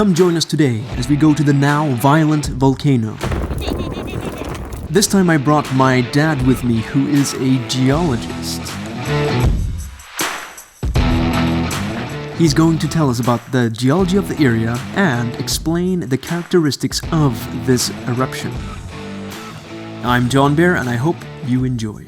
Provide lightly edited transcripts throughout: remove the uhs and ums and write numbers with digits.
Come join us today as we go to the now violent volcano. This time I brought my dad with me, who is a geologist. He's going to tell us about the geology of the area and explain the characteristics of this eruption. I'm John Bear and I hope you enjoy.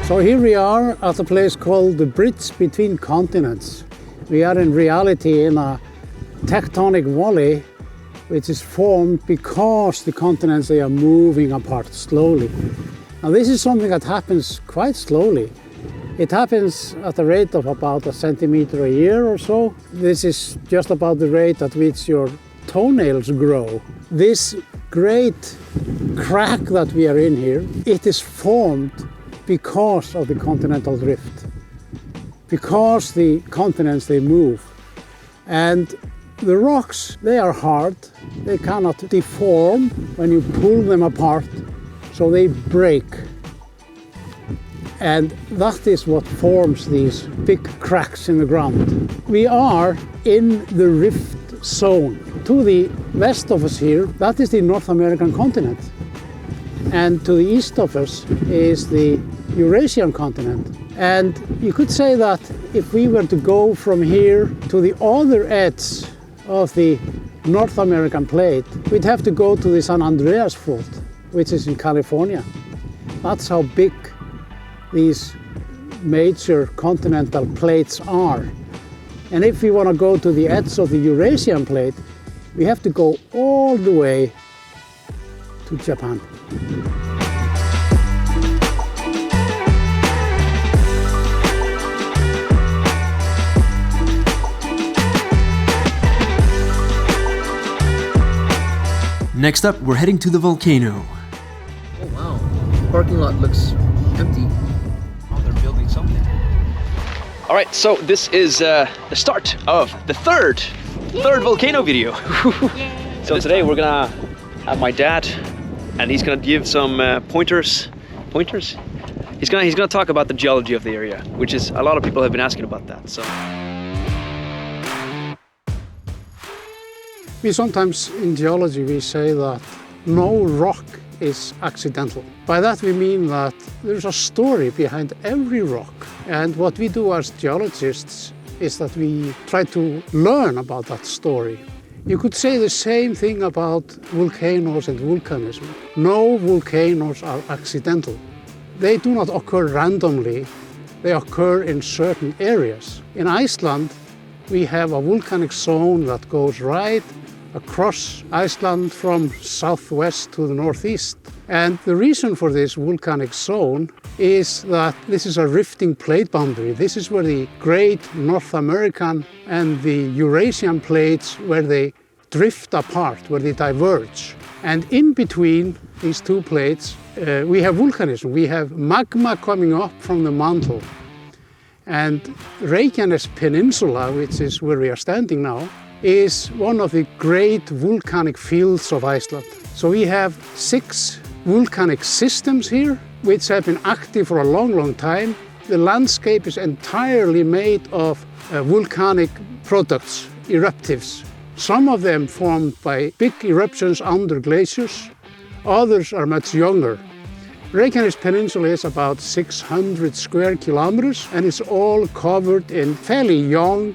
So here we are at a place called the Bridge Between Continents. We are in reality in a tectonic valley which is formed because the continents, they are moving apart slowly. Now this is something that happens quite slowly. It happens at a rate of about a centimeter a year or so. This is just about the rate at which your toenails grow. This great crack that we are in here, it is formed because of the continental drift, because the continents, they move. And the rocks, they are hard, they cannot deform when you pull them apart, so they break. And that is what forms these big cracks in the ground. We are in the rift zone. To the west of us here, that is the North American continent. And to the east of us is the Eurasian continent. And you could say that if we were to go from here to the other edge of the North American plate, we'd have to go to the San Andreas Fault, which is in California. That's how big these major continental plates are. And if we want to go to the edge of the Eurasian plate, we have to go all the way to Japan. Next up, we're heading to the volcano. Oh wow, the parking lot looks empty. Oh, they're building something. All right, so this is the start of the third volcano video. So today we're gonna have my dad, and he's gonna give some pointers. He's gonna talk about the geology of the area, which is a lot of people have been asking about that. So. We sometimes in geology we say that no rock is accidental. By that we mean that there's a story behind every rock. And what we do as geologists is that we try to learn about that story. You could say the same thing about volcanoes and volcanism. No volcanoes are accidental. They do not occur randomly. They occur in certain areas. In Iceland, we have a volcanic zone that goes right across Iceland from southwest to the northeast. And the reason for this volcanic zone is that this is a rifting plate boundary. This is where the great North American and the Eurasian plates, where they drift apart, where they diverge. And in between these two plates, we have volcanism. We have magma coming up from the mantle. And Reykjanes Peninsula, which is where we are standing now, is one of the great volcanic fields of Iceland. So we have 6 volcanic systems here, which have been active for a long, long time. The landscape is entirely made of volcanic products, eruptives. Some of them formed by big eruptions under glaciers, others are much younger. Reykjanes Peninsula is about 600 square kilometers and it's all covered in fairly young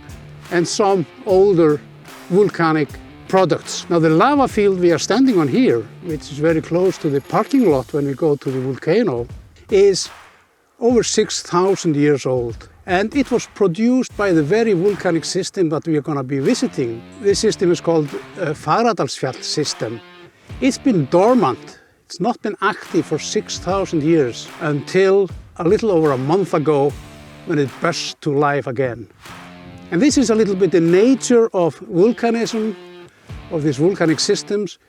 and some older volcanic products. Now the lava field we are standing on here, which is very close to the parking lot when we go to the volcano, is over 6,000 years old. And it was produced by the very volcanic system that we are going to be visiting. This system is called Fagradalsfjall system. It's been dormant. It's not been active for 6,000 years until a little over a month ago when it burst to life again. And this is a little bit the nature of volcanism, of these volcanic systems.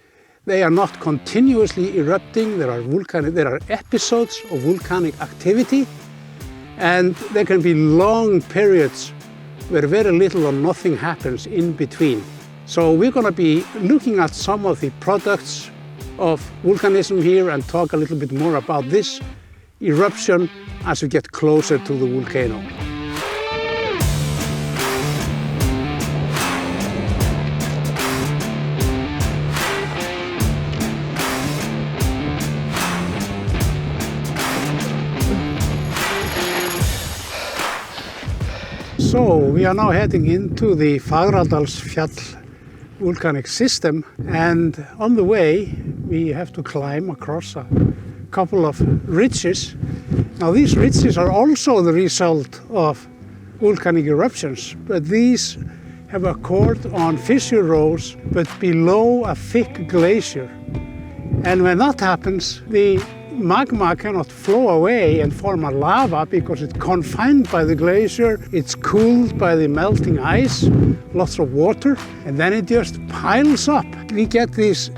They are not continuously erupting. There are episodes of volcanic activity, and there can be long periods where very little or nothing happens in between. So we're going to be looking at some of the products of volcanism here and talk a little bit more about this eruption as we get closer to the volcano. So we are now heading into the Fagradalsfjall volcanic system, and on the way we have to climb across a couple of ridges. Now these ridges are also the result of volcanic eruptions, but these have occurred on fissure rows but below a thick glacier. And when that happens, the magma cannot flow away and form a lava because it's confined by the glacier, it's cooled by the melting ice, lots of water, and then it just piles up. We get these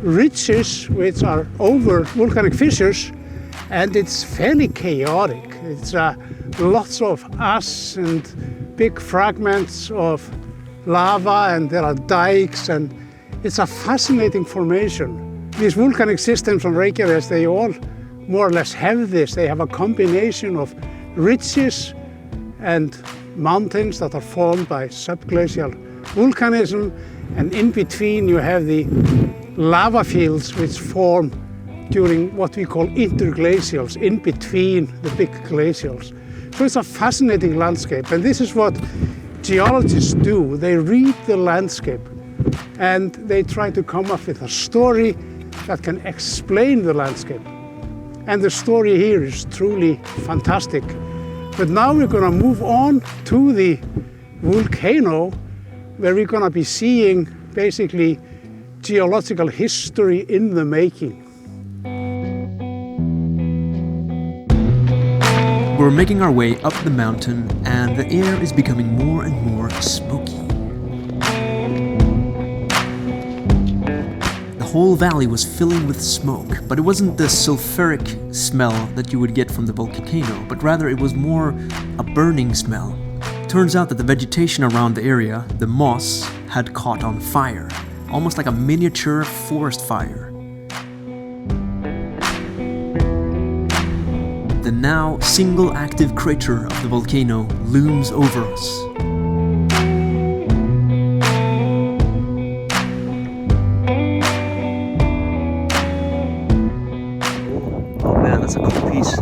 ridges which are over volcanic fissures, and it's fairly chaotic. It's lots of ash and big fragments of lava, and there are dikes, and it's a fascinating formation. These volcanic systems on Reykjanes, they all more or less have this. They have a combination of ridges and mountains that are formed by subglacial volcanism, and in between you have the lava fields which form during what we call interglacials, in between the big glacials. So it's a fascinating landscape, and this is what geologists do. They read the landscape and they try to come up with a story that can explain the landscape. And the story here is truly fantastic. But now we're going to move on to the volcano, where we're going to be seeing basically geological history in the making. We're making our way up the mountain, and the air is becoming more and more smoky. The whole valley was filling with smoke, but it wasn't the sulfuric smell that you would get from the volcano, but rather it was more a burning smell. Turns out that the vegetation around the area, the moss, had caught on fire, almost like a miniature forest fire. The now single active crater of the volcano looms over us. That's a cool piece.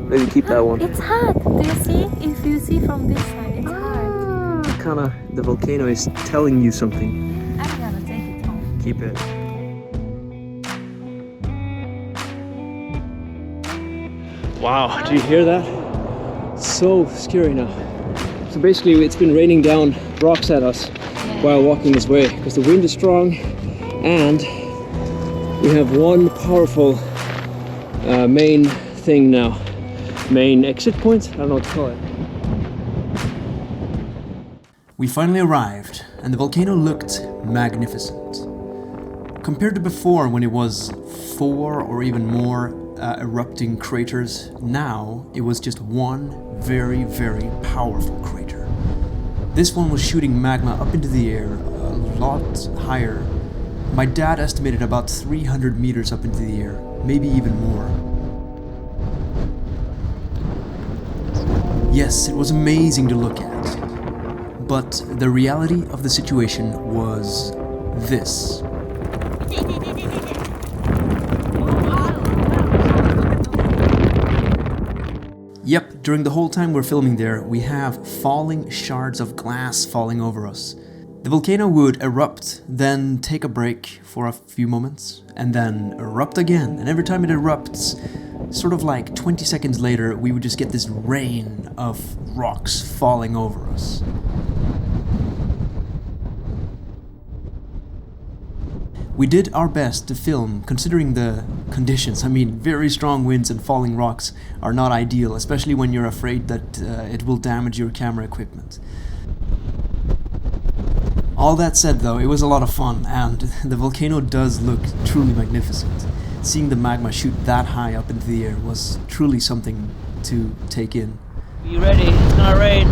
Maybe keep that one. It's hard. Do you see? If you see from this side, it's hard. Kinda, the volcano is telling you something. I'm gonna take it home. Keep it. Wow, do you hear that? So scary now. So basically it's been raining down rocks at us while walking this way because the wind is strong, and we have one powerful main thing now. Main exit point? I don't know what to call it. We finally arrived, and the volcano looked magnificent. Compared to before, when it was 4 or even more erupting craters, now it was just one very, very powerful crater. This one was shooting magma up into the air a lot higher. My dad estimated about 300 meters up into the air, maybe even more. Yes, it was amazing to look at, but the reality of the situation was this. Yep, during the whole time we're filming there, we have falling shards of glass falling over us. The volcano would erupt, then take a break for a few moments, and then erupt again. And every time it erupts, sort of like 20 seconds later, we would just get this rain of rocks falling over us. We did our best to film, considering the conditions. I mean, very strong winds and falling rocks are not ideal, especially when you're afraid that it will damage your camera equipment. All that said though, it was a lot of fun, and the volcano does look truly magnificent. Seeing the magma shoot that high up into the air was truly something to take in. Be ready, it's gonna rain.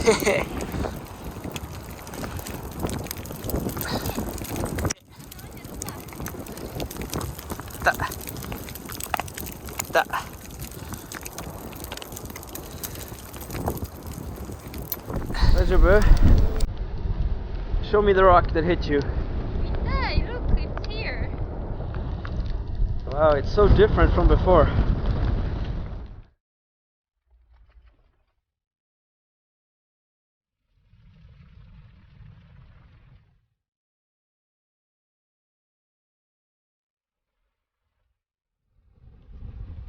Pleasure, bro. Show me the rock that hit you. Hey, look, it's here. Wow, it's so different from before.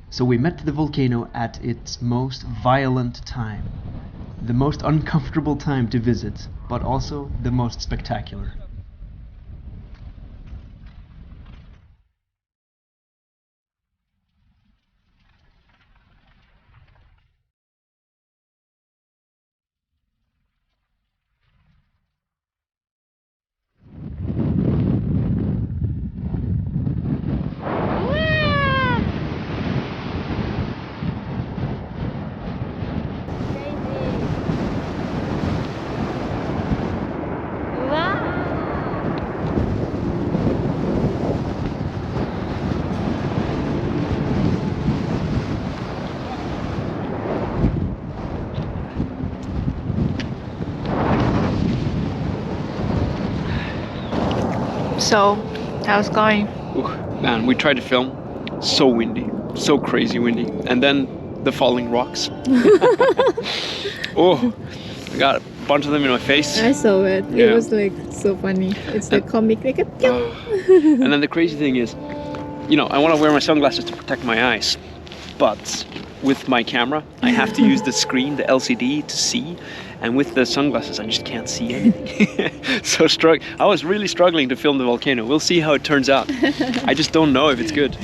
So we met the volcano at its most violent time. The most uncomfortable time to visit, but also the most spectacular. So, how's it going? Ooh, man, we tried to film. So windy, so crazy windy, and then the falling rocks. Oh, I got a bunch of them in my face. I saw it. Yeah. It was like so funny. It's the comic like a And then the crazy thing is, you know, I want to wear my sunglasses to protect my eyes, but with my camera, I have to use the screen, the LCD, to see. And with the sunglasses, I just can't see anything. So I was really struggling to film the volcano. We'll see how it turns out. I just don't know if it's good.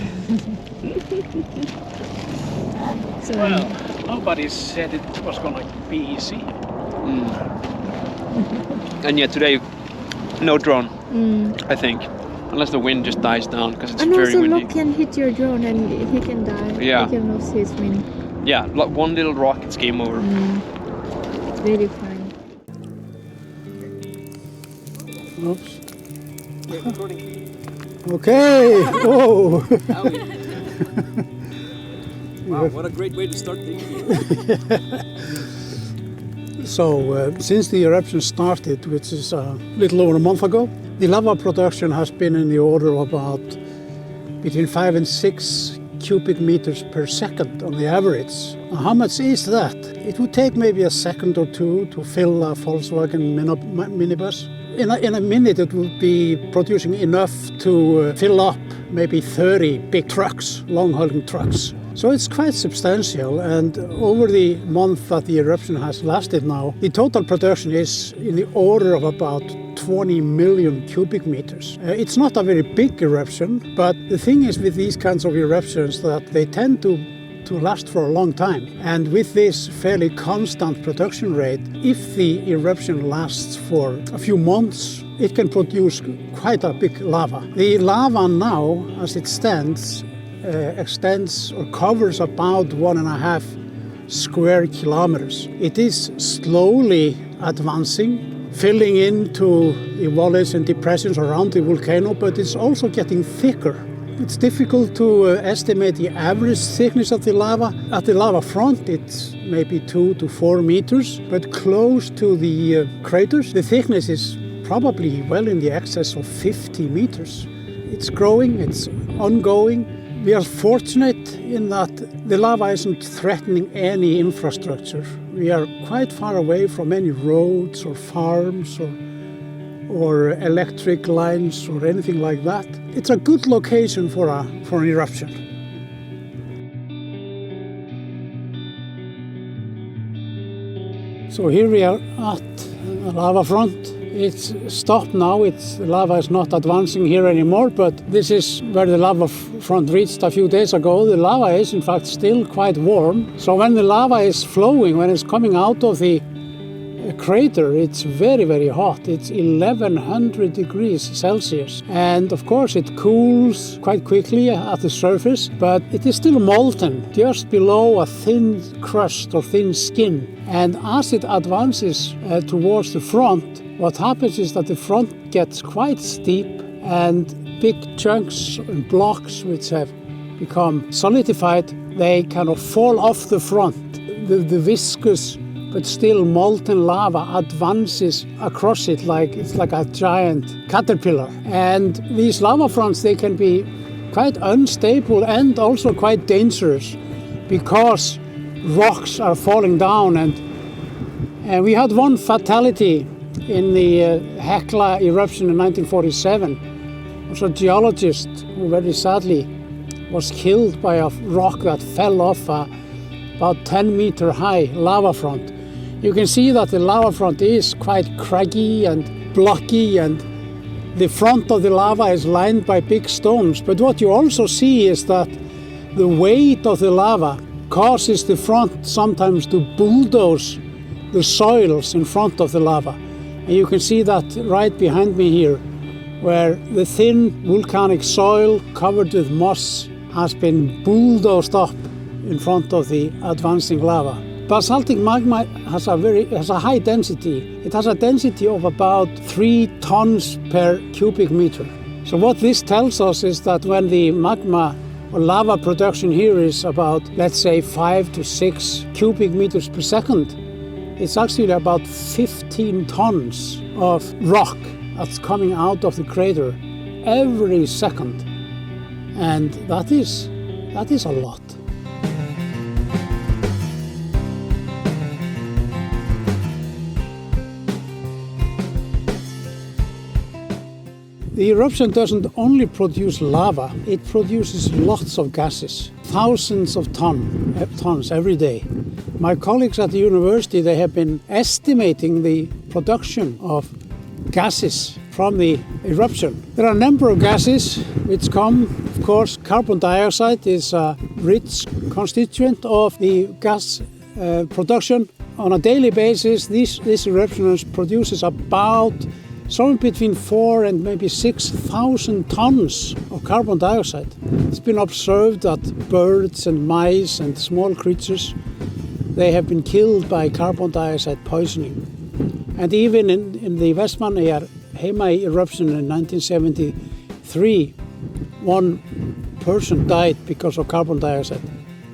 Well, nobody said it was going to be easy. And yet today, no drone, I think. Unless the wind just dies down, because it's and very also windy. Locke can hit your drone and he can die. Yeah. He can lose his wind. Yeah, one little rock, it's game over. It's really fun. Oops. Okay. Whoa. Wow, what a great way to start the year. So, since the eruption started, which is a little over a month ago, the lava production has been in the order of about between 5 and 6 cubic meters per second on the average. Now, how much is that? It would take maybe a second or two to fill a Volkswagen minibus. In a minute it would be producing enough to fill up maybe 30 big trucks, long-hauling trucks. So it's quite substantial, and over the month that the eruption has lasted now, the total production is in the order of about 20 million cubic meters. It's not a very big eruption, but the thing is with these kinds of eruptions that they tend to last for a long time. And with this fairly constant production rate, if the eruption lasts for a few months, it can produce quite a big lava. The lava now, as it stands, extends or covers about 1.5 square kilometers. It is slowly advancing, filling into the valleys and depressions around the volcano, but it's also getting thicker. It's difficult to estimate the average thickness of the lava. At the lava front, it's maybe 2 to 4 meters, but close to the craters, the thickness is probably well in the excess of 50 meters. It's growing, it's ongoing. We are fortunate in that the lava isn't threatening any infrastructure. We are quite far away from any roads or farms or electric lines or anything like that. It's a good location for an eruption. So here we are at the lava front. It's stopped now. The lava is not advancing here anymore, but this is where the lava front reached a few days ago. The lava is in fact still quite warm. So when the lava is flowing, when it's coming out of the crater, it's very, very hot. It's 1100 degrees Celsius. And of course it cools quite quickly at the surface, but it is still molten just below a thin crust or thin skin. And as it advances towards the front, what happens is that the front gets quite steep and big chunks and blocks which have become solidified, they kind of fall off the front. The viscous but still molten lava advances across it like it's like a giant caterpillar. And these lava fronts, they can be quite unstable and also quite dangerous because rocks are falling down. And we had one fatality in the Hekla eruption in 1947. There was a geologist who very sadly was killed by a rock that fell off a about 10-meter high lava front. You can see that the lava front is quite craggy and blocky, and the front of the lava is lined by big stones. But what you also see is that the weight of the lava causes the front sometimes to bulldoze the soils in front of the lava. And you can see that right behind me here, where the thin volcanic soil covered with moss has been bulldozed up in front of the advancing lava. Basaltic magma has a high density. It has a density of about 3 tons per cubic meter. So what this tells us is that when the magma or lava production here is about, let's say, 5 to 6 cubic meters per second, it's actually about 15 tons of rock that's coming out of the crater every second. And that is a lot. The eruption doesn't only produce lava, it produces lots of gases, thousands of tons every day. My colleagues at the university, they have been estimating the production of gases from the eruption. There are a number of gases which come, of course, carbon dioxide is a rich constituent of the gas production. On a daily basis, this eruption produces about somewhere between 4 and maybe 6,000 tons of carbon dioxide. It's been observed that birds and mice and small creatures, they have been killed by carbon dioxide poisoning. And even in the Vestmannaeyjar eruption in 1973, one person died because of carbon dioxide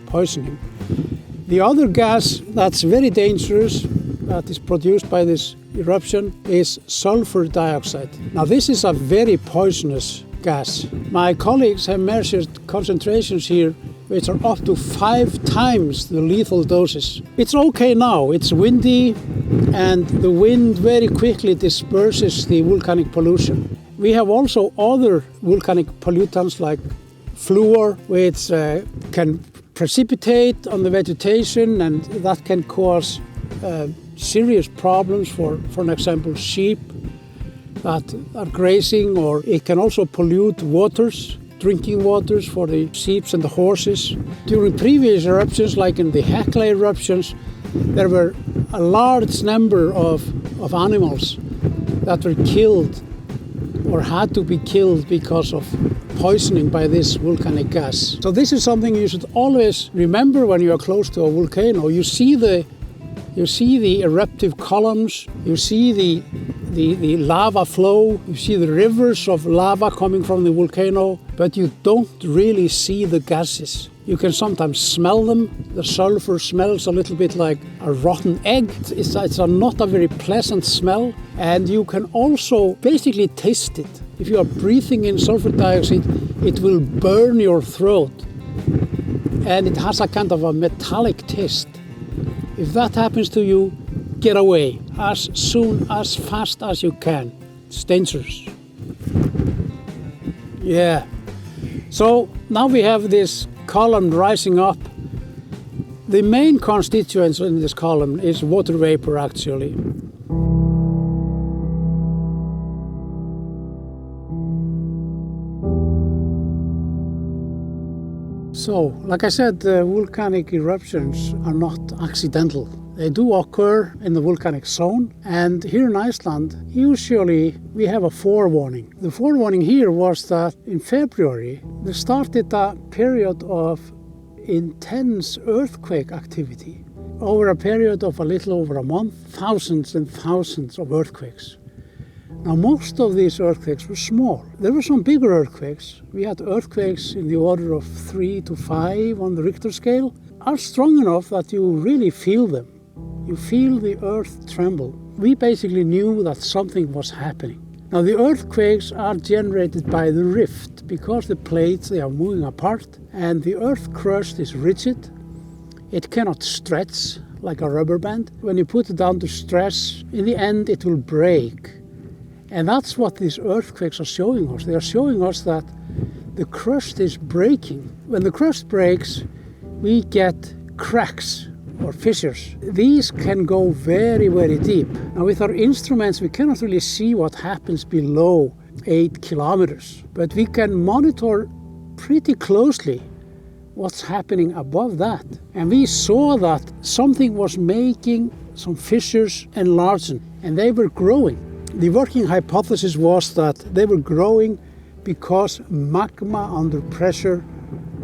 poisoning. The other gas that's very dangerous that is produced by this eruption is sulfur dioxide. Now this is a very poisonous gas. My colleagues have measured concentrations here which are up to 5 times the lethal doses. It's okay now, it's windy and the wind very quickly disperses the volcanic pollution. We have also other volcanic pollutants like fluor, which can precipitate on the vegetation, and that can cause serious problems for an example, sheep that are grazing, or it can also pollute waters, drinking waters for the sheep and the horses. During previous eruptions, like in the Hekla eruptions, there were a large number of animals that were killed or had to be killed because of poisoning by this volcanic gas. So this is something you should always remember when you are close to a volcano. You see the eruptive columns, you see the lava flow, you see the rivers of lava coming from the volcano, but you don't really see the gases. You can sometimes smell them. The sulfur smells a little bit like a rotten egg. It's not a very pleasant smell, and you can also basically taste it. If you are breathing in sulfur dioxide, it will burn your throat, and it has a kind of a metallic taste. If that happens to you, get away as fast as you can. It's dangerous. Yeah. So now we have this column rising up. The main constituents in this column is water vapor, actually. So, like I said, volcanic eruptions are not accidental. They do occur in the volcanic zone, and here in Iceland, usually we have a forewarning. The forewarning here was that in February, there started a period of intense earthquake activity. Over a period of a little over a month, thousands and thousands of earthquakes. Now, most of these earthquakes were small. There were some bigger earthquakes. We had earthquakes in the order of 3 to 5 on the Richter scale, are strong enough that you really feel them. You feel the earth tremble. We basically knew that something was happening. Now, the earthquakes are generated by the rift because the plates, they are moving apart and the earth crust is rigid. It cannot stretch like a rubber band. When you put it down to stress, in the end it will break. And that's what these earthquakes are showing us. They are showing us that the crust is breaking. When the crust breaks, we get cracks or fissures. These can go very, very deep. Now, with our instruments, we cannot really see what happens below 8 kilometers, but we can monitor pretty closely what's happening above that. And we saw that something was making some fissures enlarging, and they were growing. The working hypothesis was that they were growing because magma under pressure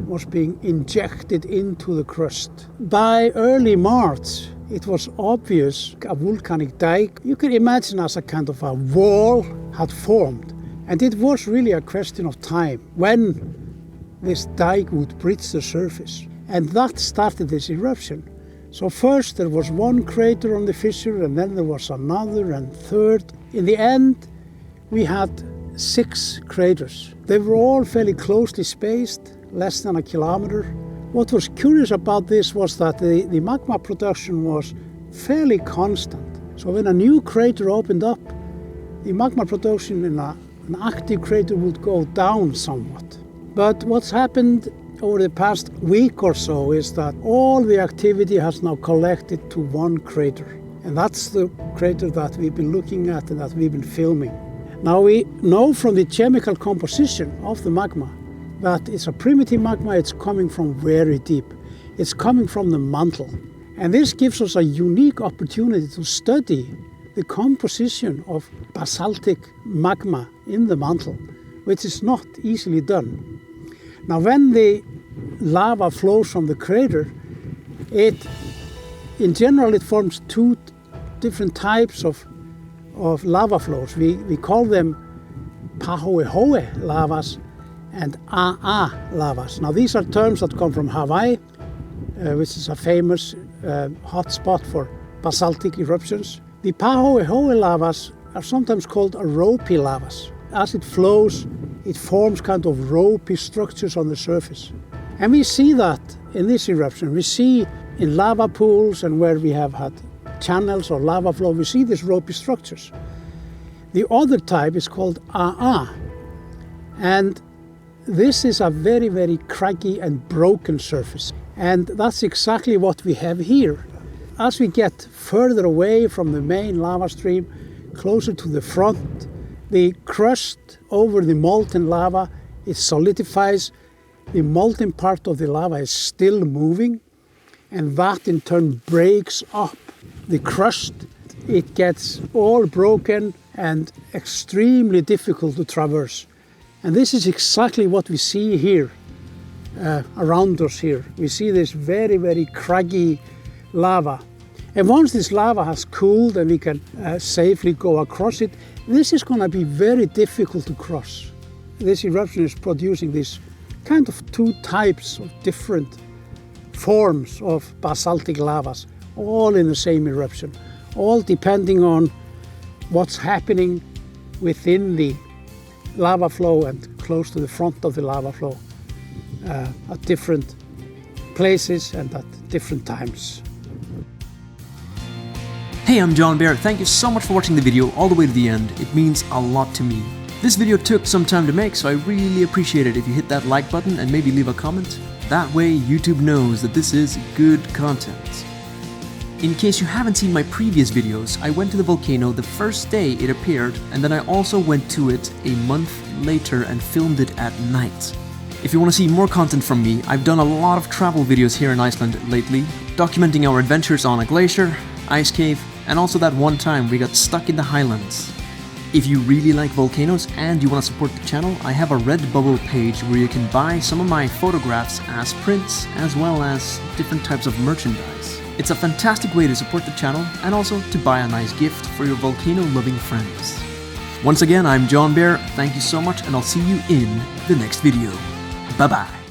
was being injected into the crust. By early March, it was obvious a volcanic dike, you can imagine as a kind of a wall, had formed. And it was really a question of time when this dike would breach the surface. And that started this eruption. So first there was one crater on the fissure, and then there was another and third. In the end, we had 6 craters. They were all fairly closely spaced, less than a kilometer. What was curious about this was that the magma production was fairly constant. So when a new crater opened up, the magma production in an active crater would go down somewhat. But what's happened over the past week or so is that all the activity has now collected to one crater. And that's the crater that we've been looking at and that we've been filming. Now, we know from the chemical composition of the magma that it's a primitive magma. It's coming from very deep. It's coming from the mantle. And this gives us a unique opportunity to study the composition of basaltic magma in the mantle, which is not easily done. Now, when the lava flows from the crater, in general it forms 2 different types of lava flows. We call them pahoehoe lavas and aa lavas. Now, these are terms that come from Hawaii, which is a famous hotspot for basaltic eruptions. The pahoehoe lavas are sometimes called ropey lavas. As it flows, it forms kind of ropey structures on the surface. And we see that in this eruption. We see in lava pools and where we have had channels or lava flow, we see these ropey structures. The other type is called aa. And this is a very, very craggy and broken surface. And that's exactly what we have here. As we get further away from the main lava stream, closer to the front, the crust over the molten lava, it solidifies. The molten part of the lava is still moving, and that in turn breaks up the crust. It gets all broken and extremely difficult to traverse. And this is exactly what we see here, around us here. We see this very, very craggy lava. And once this lava has cooled and we can safely go across it, this is going to be very difficult to cross. This eruption is producing these kind of 2 types of different forms of basaltic lavas, all in the same eruption, all depending on what's happening within the lava flow and close to the front of the lava flow at different places and at different times. Hey, I'm John Bear. Thank you so much for watching the video all the way to the end. It means a lot to me. This video took some time to make, so I really appreciate it if you hit that like button and maybe leave a comment. That way YouTube knows that this is good content. In case you haven't seen my previous videos, I went to the volcano the first day it appeared, and then I also went to it a month later and filmed it at night. If you want to see more content from me, I've done a lot of travel videos here in Iceland lately, documenting our adventures on a glacier, ice cave, and also that one time we got stuck in the highlands. If you really like volcanoes and you want to support the channel, I have a Redbubble page where you can buy some of my photographs as prints, as well as different types of merchandise. It's a fantastic way to support the channel and also to buy a nice gift for your volcano-loving friends. Once again, I'm John Bear, thank you so much, and I'll see you in the next video. Bye bye.